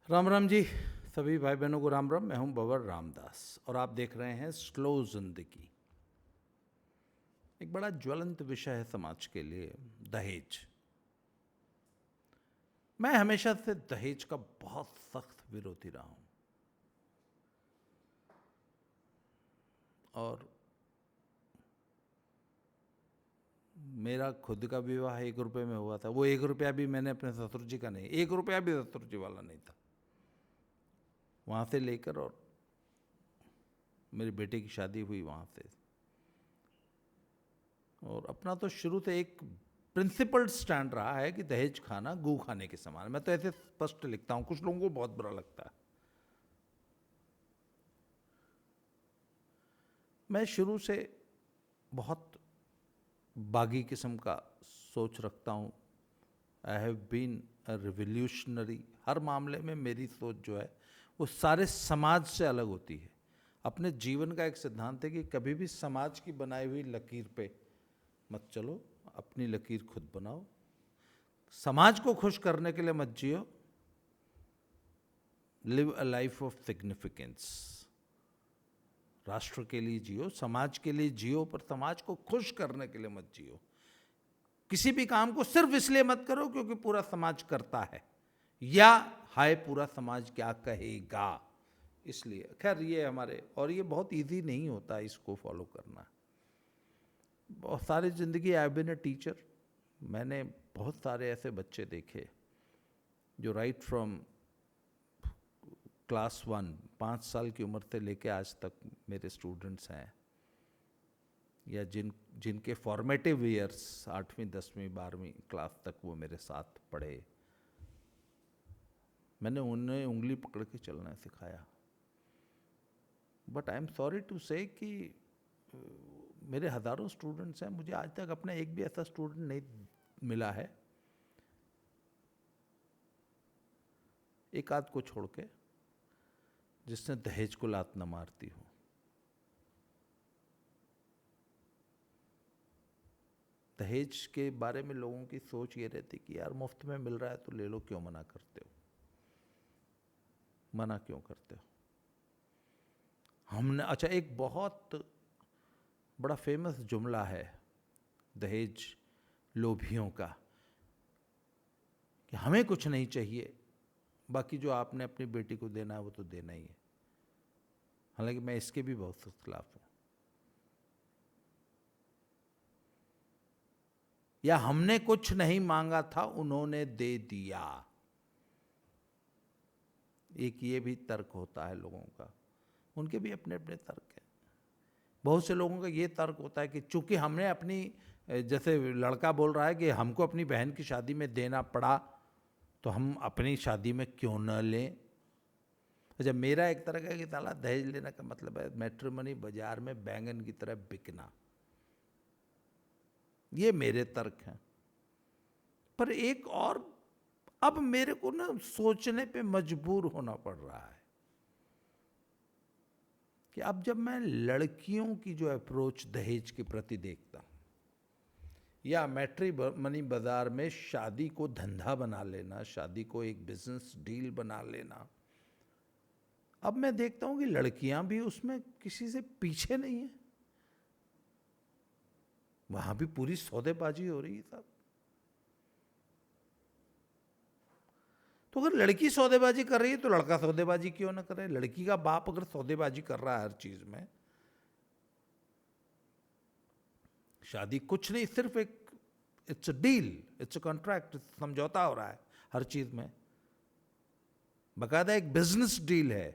राम राम जी। सभी भाई बहनों को राम राम। मैं हूं बबर रामदास और आप देख रहे हैं स्लो जिंदगी। एक बड़ा ज्वलंत विषय है समाज के लिए, दहेज। मैं हमेशा से दहेज का बहुत सख्त विरोधी रहा हूं और मेरा खुद का विवाह 1 रुपये में हुआ था। वो 1 रुपया भी मैंने अपने ससुर जी का नहीं, 1 रुपया भी ससुर जी वाला नहीं था। वहां से लेकर और मेरी बेटे की शादी हुई वहां से। और अपना तो शुरू से एक प्रिंसिपल स्टैंड रहा है कि दहेज खाना गू खाने के समान है। मैं तो ऐसे स्पष्ट लिखता हूं, कुछ लोगों को बहुत बुरा लगता है। मैं शुरू से बहुत बागी किस्म का सोच रखता हूं। I have been a revolutionary. हर मामले में मेरी सोच जो है वो सारे समाज से अलग होती है। अपने जीवन का एक सिद्धांत है कि कभी भी समाज की बनाई हुई लकीर पे मत चलो, अपनी लकीर खुद बनाओ। समाज को खुश करने के लिए मत जियो, live a life of significance. राष्ट्र के लिए जियो, समाज के लिए जियो, पर समाज को खुश करने के लिए मत जियो। किसी भी काम को सिर्फ इसलिए मत करो क्योंकि पूरा समाज करता है, या हाय पूरा समाज क्या कहेगा इसलिए। खैर ये हमारे, और ये बहुत इजी नहीं होता इसको फॉलो करना। बहुत सारी जिंदगी आई बीन ए टीचर। मैंने बहुत सारे ऐसे बच्चे देखे जो राइट फ्रॉम क्लास 1, 5 साल की उम्र से लेके आज तक मेरे स्टूडेंट्स हैं, या जिनके फॉर्मेटिव ईयर्स 8वीं 10वीं 12वीं क्लास तक वो मेरे साथ पढ़े। मैंने उन्हें उंगली पकड़ के चलना सिखाया। But I am sorry to say कि मेरे हज़ारों स्टूडेंट्स हैं, मुझे आज तक अपना एक भी ऐसा स्टूडेंट नहीं मिला है, एक आध को छोड़ के, जिसने दहेज को लात न मारती हो। दहेज के बारे में लोगों की सोच ये रहती कि यार मुफ्त में मिल रहा है तो ले लो, क्यों मना करते हो, मना क्यों करते हो। हमने अच्छा, एक बहुत बड़ा फेमस जुमला है दहेज लोभियों का कि हमें कुछ नहीं चाहिए, बाकी जो आपने अपनी बेटी को देना है वो तो देना ही है। हालांकि मैं इसके भी बहुत सख्त खिलाफ हूं। या हमने कुछ नहीं मांगा था उन्होंने दे दिया, एक ये भी तर्क होता है लोगों का। उनके भी अपने अपने तर्क हैं। बहुत से लोगों का ये तर्क होता है कि चूंकि हमने अपनी, जैसे लड़का बोल रहा है कि हमको अपनी बहन की शादी में देना पड़ा तो हम अपनी शादी में क्यों न लें। अच्छा, मेरा एक तरह का कि ताला दहेज लेने का मतलब है मैट्रिमनी बाजार में बैंगन की तरह बिकना। ये मेरे तर्क हैं। पर एक और, अब मेरे को ना सोचने पे मजबूर होना पड़ रहा है कि अब जब मैं लड़कियों की जो अप्रोच दहेज के प्रति देखता हूं, या मैट्रिमनी बाजार में शादी को धंधा बना लेना, शादी को एक बिजनेस डील बना लेना, अब मैं देखता हूं कि लड़कियां भी उसमें किसी से पीछे नहीं है। वहां भी पूरी सौदेबाजी हो रही है साहब। तो अगर लड़की सौदेबाजी कर रही है तो लड़का सौदेबाजी क्यों ना करे। लड़की का बाप अगर सौदेबाजी कर रहा है हर चीज में, शादी कुछ नहीं, सिर्फ एक, it's a deal, it's a contract, समझौता हो रहा है हर चीज में, बकायदा एक बिजनेस डील है।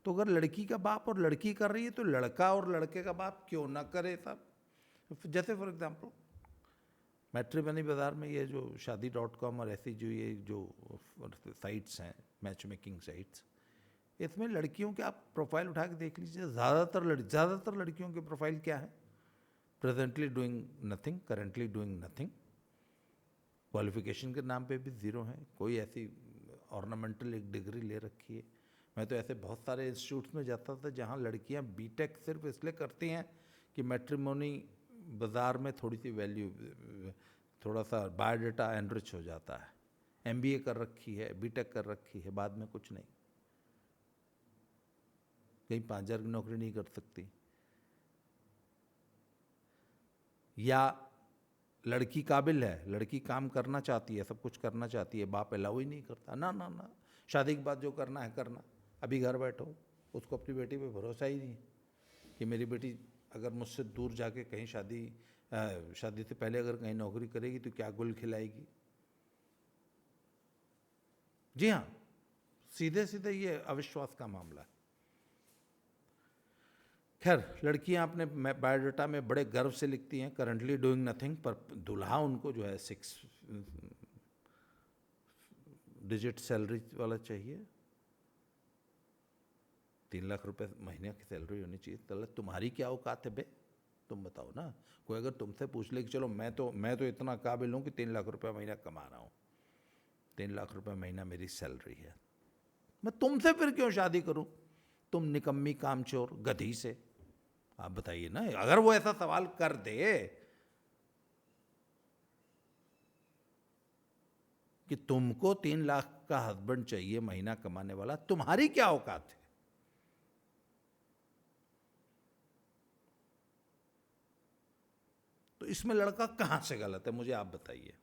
तो अगर लड़की का बाप और लड़की कर रही है तो लड़का और लड़के का बाप क्यों ना करे साहब। जैसे फॉर एग्जांपल मैट्रिमनी बाजार में ये जो शादी.com और ऐसी जो ये जो साइट्स हैं, मैच मेकिंग साइट्स, इसमें लड़कियों के आप प्रोफाइल उठा के देख लीजिए। ज़्यादातर लड़कियों के प्रोफाइल क्या है? Presently doing nothing, currently doing nothing, qualification के नाम पे भी ज़ीरो है, कोई ऐसी ऑर्नामेंटल एक डिग्री ले रखी है। मैं तो ऐसे बहुत सारे इंस्टीट्यूट्स में जाता था जहाँ लड़कियाँ बीटेक सिर्फ इसलिए करती हैं कि मैट्रिमोनी बाज़ार में थोड़ी सी वैल्यू, थोड़ा सा बायोडाटा एनरिच हो जाता है, MBA कर रखी है, BTech कर रखी है, बाद में कुछ नहीं, कहीं 5,000 की नौकरी नहीं कर सकती। या लड़की काबिल है, लड़की काम करना चाहती है, सब कुछ करना चाहती है, बाप अलाउ ही नहीं करता, ना ना ना, शादी के बाद जो करना है करना, अभी घर बैठो। उसको अपनी बेटी पे भरोसा ही नहीं कि मेरी बेटी अगर मुझसे दूर जाके कहीं शादी से पहले अगर कहीं नौकरी करेगी तो क्या गुल खिलाएगी। जी हाँ, सीधे सीधे ये अविश्वास का मामला है। खैर, लड़कियां अपने बायोडाटा में बड़े गर्व से लिखती हैं करंटली डूइंग नथिंग, पर दूल्हा उनको जो है 6 डिजिट सैलरी वाला चाहिए, 3 लाख रुपए महीने की सैलरी होनी चाहिए। तो तुम्हारी क्या औकात है बे, तुम बताओ ना। कोई अगर तुमसे पूछ ले कि चलो मैं तो इतना काबिल हूँ कि 3 लाख रुपए महीना कमा रहा हूँ, 3 लाख रुपए महीना मेरी सैलरी है, मैं तुमसे फिर क्यों शादी करूं, तुम निकम्मी कामचोर गधी से। आप बताइए ना, अगर वो ऐसा सवाल कर दे कि तुमको 3 लाख का हस्बैंड चाहिए महीना कमाने वाला, तुम्हारी क्या औकात है। तो इसमें लड़का कहां से गलत है, मुझे आप बताइए।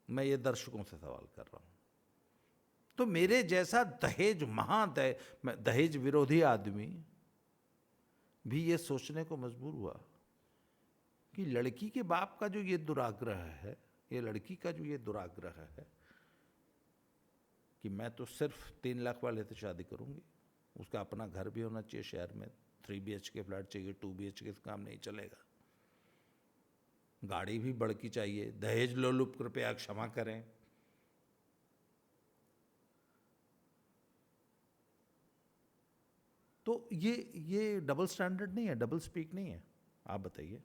मैं ये दर्शकों से सवाल कर रहा हूं। तो मेरे जैसा दहेज विरोधी आदमी भी ये सोचने को मजबूर हुआ कि लड़की के बाप का जो ये दुराग्रह है, ये लड़की का जो ये दुराग्रह है कि मैं तो सिर्फ 3 लाख वाले से शादी करूंगी, उसका अपना घर भी होना चाहिए शहर में, 3 BHK फ्लैट चाहिए, 2 BHK से काम नहीं चलेगा, गाड़ी भी बड़की चाहिए, दहेज लोलुप कृपया क्षमा करें। तो ये डबल स्टैंडर्ड नहीं है, डबल स्पीक नहीं है, आप बताइए।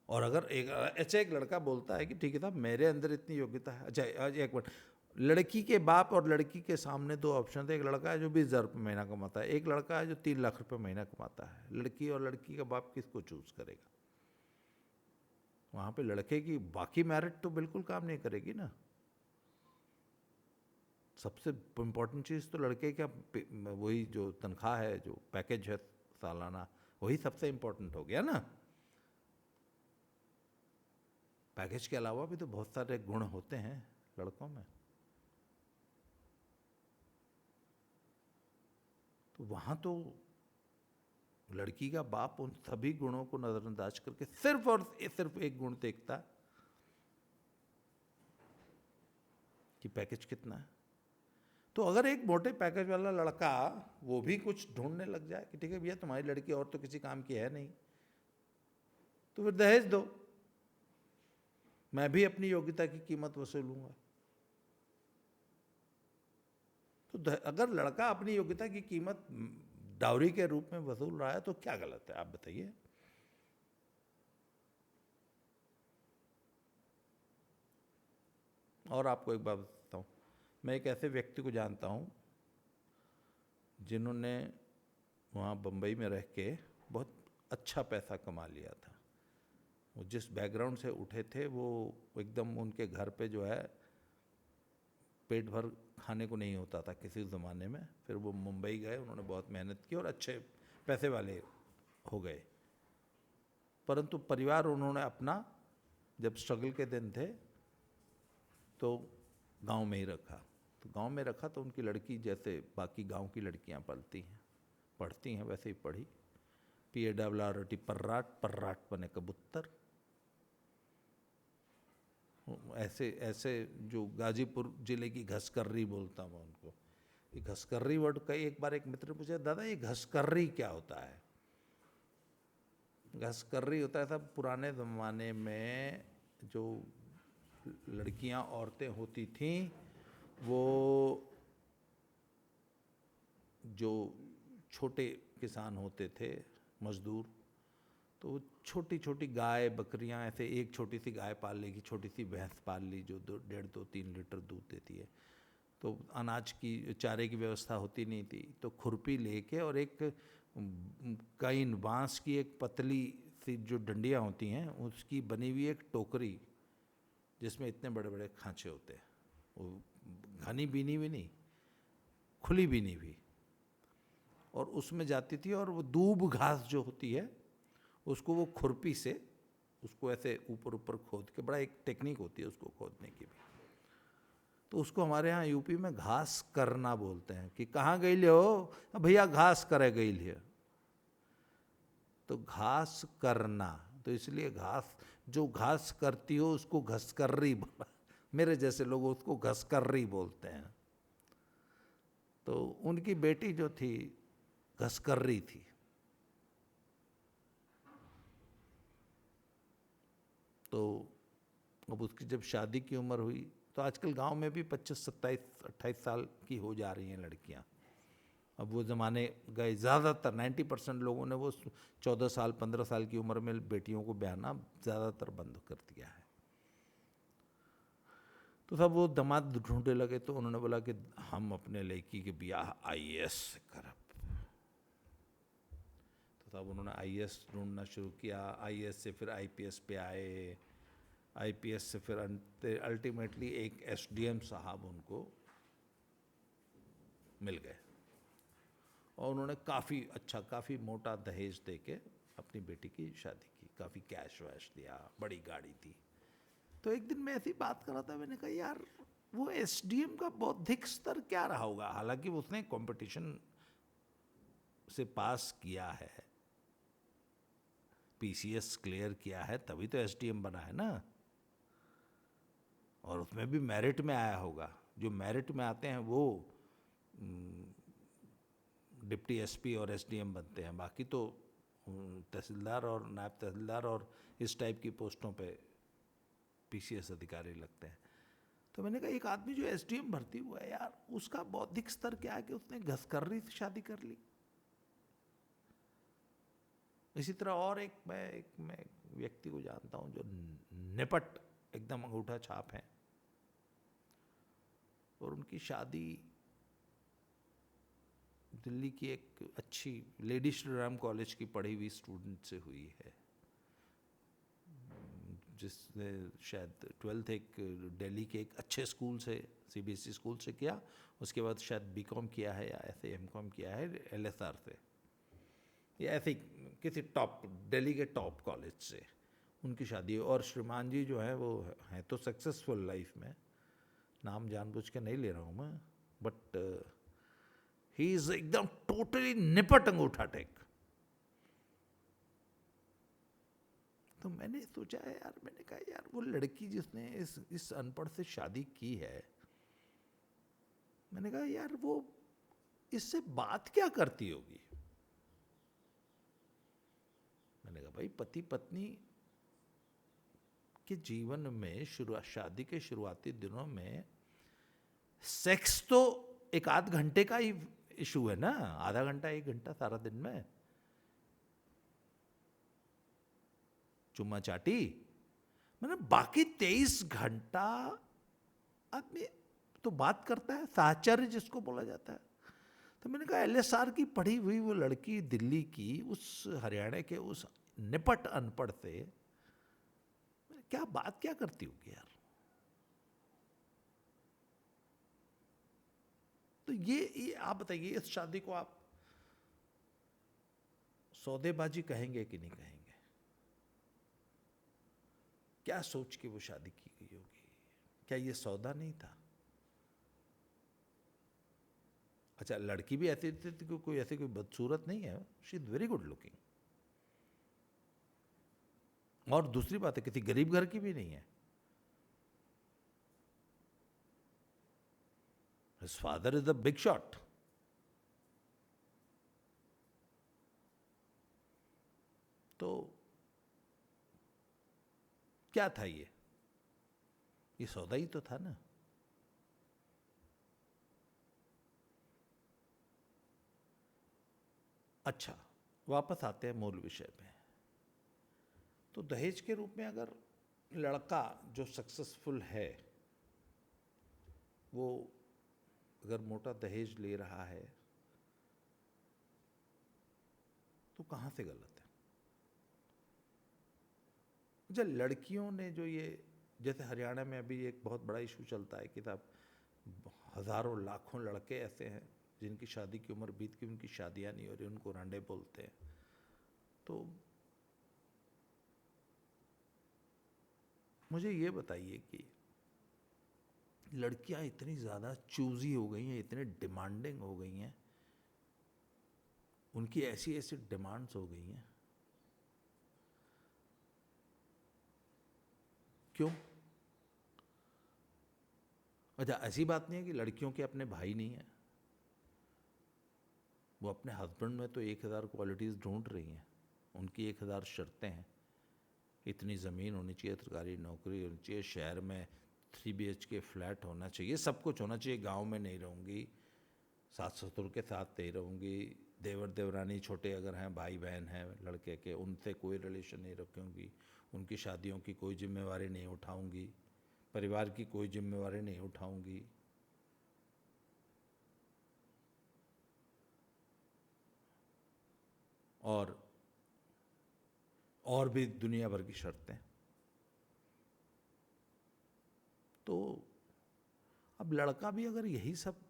और अगर एक लड़का बोलता है कि ठीक है साहब मेरे अंदर इतनी योग्यता है, अच्छा एक मिनट, लड़की के बाप और लड़की के सामने 2 ऑप्शन थे, एक लड़का है जो 20,000 रुपये महीना कमाता है, एक लड़का है जो 3 लाख रुपए महीना कमाता है। लड़की और लड़की का बाप किसको चूज करेगा। वहां पे लड़के की बाकी मेरिट तो बिल्कुल काम नहीं करेगी ना। सबसे इम्पोर्टेंट चीज़ तो लड़के का वही जो तनख्वाह है, जो पैकेज है सालाना, वही सबसे इम्पोर्टेंट हो गया ना। पैकेज के अलावा भी तो बहुत सारे गुण होते हैं लड़कों में। तो वहां तो लड़की का बाप उन सभी गुणों को नजरअंदाज करके सिर्फ और सिर्फ एक गुण देखता है कि पैकेज कितना है। तो अगर एक मोटे पैकेज वाला लड़का वो भी कुछ ढूंढने लग जाए कि ठीक है भैया तुम्हारी लड़की और तो किसी काम की है नहीं, तो फिर दहेज दो, मैं भी अपनी योग्यता की कीमत वसूलूंगा। तो अगर लड़का अपनी योग्यता की कीमत डाउरी के रूप में वसूल रहा है तो क्या गलत है, आप बताइए। और आपको एक बात बताता हूँ, मैं एक ऐसे व्यक्ति को जानता हूँ जिन्होंने वहाँ बम्बई में रह के बहुत अच्छा पैसा कमा लिया था। वो जिस बैकग्राउंड से उठे थे वो एकदम उनके घर पे जो है पेट भर खाने को नहीं होता था किसी ज़माने में। फिर वो मुंबई गए, उन्होंने बहुत मेहनत की और अच्छे पैसे वाले हो गए। परंतु परिवार उन्होंने अपना जब स्ट्रगल के दिन थे तो गांव में ही रखा। तो गांव में रखा तो उनकी लड़की जैसे बाकी गांव की लड़कियां पढ़ती हैं वैसे ही पढ़ी, PARROT पर्राट बने कबूतर। ऐसे जो गाजीपुर जिले की घसकर्री बोलता हूँ उनको, ये घसकर्री वर्ड का एक बार एक मित्र ने पूछा दादा ये घसकर्री क्या होता है। घसकर्री होता है सब पुराने ज़माने में जो लड़कियां औरतें होती थीं वो जो छोटे किसान होते थे मजदूर, तो छोटी छोटी गाय बकरियां ऐसे एक छोटी सी गाय पाल लेगी, छोटी सी भैंस पाल ली जो 1.5-2-3 लीटर दूध देती है। तो अनाज की चारे की व्यवस्था होती नहीं थी, तो खुरपी लेके और एक काइन बांस की एक पतली सी जो डंडियां होती हैं उसकी बनी हुई एक टोकरी जिसमें इतने बड़े बड़े खांचे होते हैं, वो घनी बीनी भी नहीं, खुली बीनी भी, और उसमें जाती थी और वो दूब घास जो होती है उसको वो खुरपी से उसको ऐसे ऊपर ऊपर खोद के, बड़ा एक टेक्निक होती है उसको खोदने की भी, तो उसको हमारे यहाँ यूपी में घास करना बोलते हैं कि कहाँ गई ले हो भैया, घास करे गई ले, तो घास करना, तो इसलिए घास, जो घास करती हो उसको घसकर्री बोला, मेरे जैसे लोग उसको घसकर्री बोलते हैं। तो उनकी बेटी जो थी घसकर्री थी। तो अब उसकी जब शादी की उम्र हुई तो आजकल गांव में भी 25, 27, 28 साल की हो जा रही हैं लड़कियां। अब वो ज़माने गए, ज़्यादातर 90% लोगों ने वो 14 साल 15 साल की उम्र में बेटियों को ब्याहना ज़्यादातर बंद कर दिया है। तो सब वो दामाद ढूंढने लगे, तो उन्होंने बोला कि हम अपने लड़की के ब्याह आईएएस से करब। तो तब उन्होंने आईएएस ढूंढना शुरू किया, आईएएस से फिर आईपीएस पे आए, आईपीएस से फिर अल्टीमेटली एक एसडीएम साहब उनको मिल गए और उन्होंने काफ़ी अच्छा, काफ़ी मोटा दहेज दे के अपनी बेटी की शादी की, काफ़ी कैश वैश दिया, बड़ी गाड़ी थी। तो एक दिन मैं ऐसी बात कर रहा था, मैंने कहा यार वो एसडीएम का बौद्धिक स्तर क्या रहा होगा, हालांकि उसने कंपटीशन से पास किया है, पीसीएस क्लियर किया है, तभी तो एसडीएम बना है ना, और उसमें भी मेरिट में आया होगा। जो मेरिट में आते हैं वो डिप्टी एसपी और एसडीएम बनते हैं, बाकी तो तहसीलदार और नायब तहसीलदार और इस टाइप की पोस्टों पे पीसीएस अधिकारी लगते हैं। तो मैंने कहा एक आदमी जो एसडीएम भर्ती हुआ है यार, उसका बौद्धिक स्तर क्या है कि उसने घसकर्री से शादी कर ली। इसी तरह और मैं व्यक्ति को जानता हूं जो निपट एकदम अंगूठा छाप है, और उनकी शादी दिल्ली की एक अच्छी लेडी श्री राम कॉलेज की पढ़ी हुई स्टूडेंट से हुई है, जिसने शायद 12th एक दिल्ली के एक अच्छे स्कूल से, सीबीएसई स्कूल से किया, उसके बाद शायद बीकॉम किया है या ऐसे एमकॉम किया है एलएसआर से, या ऐसे किसी टॉप दिल्ली के टॉप कॉलेज से उनकी शादी है। और श्रीमान जी जो है वो हैं तो सक्सेसफुल लाइफ में, नाम जानबूझ के नहीं ले रहा हूँ मैं, बट ही इज एकदम टोटली निपट अंगूठा टेक। तो मैंने सोचा है यार, मैंने कहा यार वो लड़की जिसने इस अनपढ़ से शादी की है, मैंने कहा यार वो इससे बात क्या करती होगी। मैंने कहा भाई पति पत्नी के जीवन में शादी के शुरुआती दिनों में सेक्स तो एक आध घंटे का ही इशू है ना, आधा घंटा 1 घंटा सारा दिन में चुम्मा चाटी, मैंने बाकी 23 घंटा आदमी तो बात करता है, साहचर्य जिसको बोला जाता है। तो मैंने कहा एलएसआर की पढ़ी हुई वो लड़की दिल्ली की उस हरियाणा के उस निपट अनपढ़ से क्या बात क्या करती होगी यार। तो ये आप बताइए, इस शादी को आप सौदेबाजी कहेंगे कि नहीं कहेंगे? क्या सोच के वो शादी की गई होगी? क्या ये सौदा नहीं था? अच्छा लड़की भी ऐसी थी, कोई ऐसी कोई बदसूरत नहीं है, she is very good looking, और दूसरी बात है किसी गरीब घर की भी नहीं है। His father is a big shot. तो क्या था ये सौदा ही तो था ना। अच्छा वापस आते हैं मूल विषय पे। तो दहेज के रूप में अगर लड़का जो सक्सेसफुल है वो अगर मोटा दहेज ले रहा है तो कहाँ से गलत है? अच्छा लड़कियों ने जो ये, जैसे हरियाणा में अभी एक बहुत बड़ा इशू चलता है कि साहब हज़ारों लाखों लड़के ऐसे हैं जिनकी शादी की उम्र बीत गई, उनकी शादियां नहीं हो रही, उनको रांडे बोलते हैं। तो मुझे ये बताइए कि लड़कियां इतनी ज़्यादा चूजी हो गई हैं, इतने डिमांडिंग हो गई हैं, उनकी ऐसी ऐसी डिमांड्स हो गई हैं, क्यों? अच्छा, ऐसी बात नहीं है कि लड़कियों के अपने भाई नहीं हैं, वो अपने हस्बैंड में तो 1000 क्वालिटीज़ ढूंढ रही हैं, उनकी 1000 शर्तें हैं। इतनी ज़मीन होनी चाहिए, सरकारी नौकरी होनी चाहिए, शहर में 3 BHK फ्लैट होना चाहिए, सब कुछ होना चाहिए, गांव में नहीं रहूँगी, सास ससुर के साथ नहीं रहूँगी, देवर देवरानी छोटे अगर हैं, भाई बहन हैं लड़के के, उनसे कोई रिलेशन नहीं रखूँगी, उनकी शादियों की कोई जिम्मेवारी नहीं उठाऊँगी, परिवार की कोई जिम्मेवारी नहीं उठाऊँगी। और भी दुनिया भर की शर्तें। तो अब लड़का भी अगर यही सब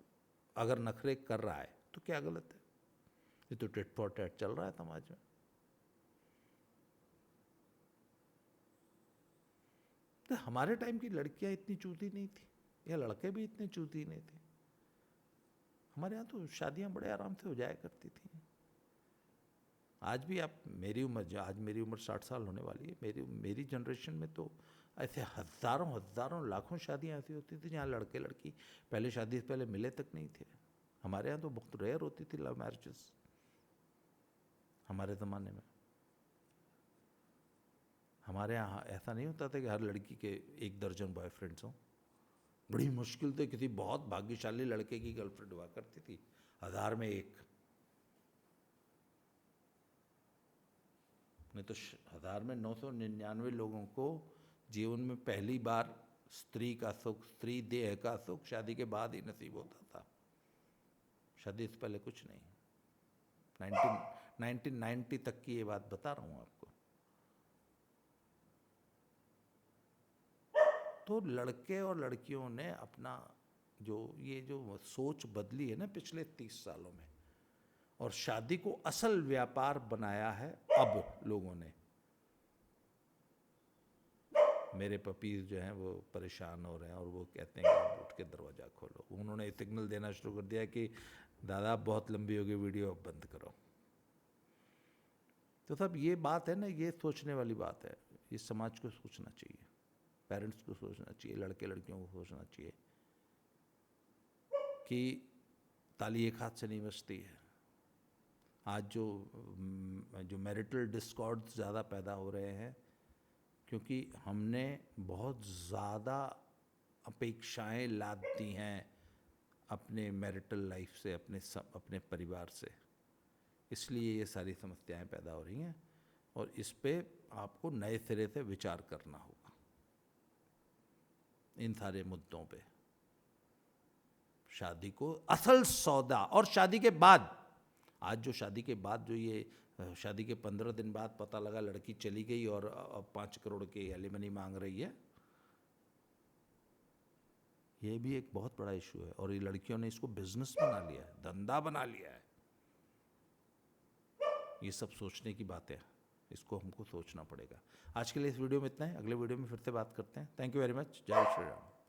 अगर नखरे कर रहा है तो क्या गलत है? ये तो टिट फॉर टैट चल रहा है समाज में। तो हमारे टाइम की लड़कियां इतनी चूती नहीं थी, या लड़के भी इतने चूती नहीं थे। हमारे यहाँ तो शादियां बड़े आराम से हो जाया करती थी। आज भी आप मेरी उम्र, आज मेरी उम्र 60 साल होने वाली है, मेरी जनरेशन में तो ऐसे हज़ारों हज़ारों लाखों शादियाँ ऐसी होती थी जहाँ लड़के लड़की पहले शादी से पहले मिले तक नहीं थे। हमारे यहाँ तो बहुत रेयर होती थी लव मैरिजेस हमारे ज़माने में। हमारे यहाँ ऐसा नहीं होता था कि हर लड़की के 1 दर्जन बॉयफ्रेंड्स हों। बड़ी मुश्किल से किसी बहुत भाग्यशाली लड़के की गर्लफ्रेंड हुआ करती थी, 1000 में 1। नहीं तो 1000 में 999 लोगों को जीवन में पहली बार स्त्री का सुख, स्त्री देह का सुख शादी के बाद ही नसीब होता था, शादी से पहले कुछ नहीं। 1990 तक की ये बात बता रहा हूँ आपको। तो लड़के और लड़कियों ने अपना जो सोच बदली है ना पिछले 30 सालों में, और शादी को असल व्यापार बनाया है अब लोगों ने। मेरे पपीज जो हैं वो परेशान हो रहे हैं और वो कहते हैं कि उठ के दरवाज़ा खोलो। उन्होंने सिग्नल देना शुरू कर दिया कि दादा बहुत लंबी हो गई वीडियो, अब बंद करो। तो सब ये बात है ना, ये सोचने वाली बात है। ये समाज को सोचना चाहिए, पेरेंट्स को सोचना चाहिए, लड़के लड़कियों को सोचना चाहिए कि ताली एक हाथ से नहीं बजती है। आज जो मैरिटल डिस्कॉर्ड्स ज़्यादा पैदा हो रहे हैं क्योंकि हमने बहुत ज़्यादा अपेक्षाएं लाद दी हैं अपने मैरिटल लाइफ से, अपने परिवार से, इसलिए ये सारी समस्याएं पैदा हो रही हैं। और इस पे आपको नए सिरे से विचार करना होगा इन सारे मुद्दों पे। शादी को असल सौदा, और शादी के बाद, आज जो शादी के बाद जो ये शादी के 15 दिन बाद पता लगा लड़की चली गई और अब 5 करोड़ की एलिमनी मांग रही है, ये भी एक बहुत बड़ा इशू है। और ये लड़कियों ने इसको बिजनेस बना लिया है, धंधा बना लिया है। ये सब सोचने की बातें हैं, इसको हमको सोचना पड़ेगा। आज के लिए इस वीडियो में इतना है, अगले वीडियो में फिर से बात करते हैं। Thank you very much. जय श्री राम।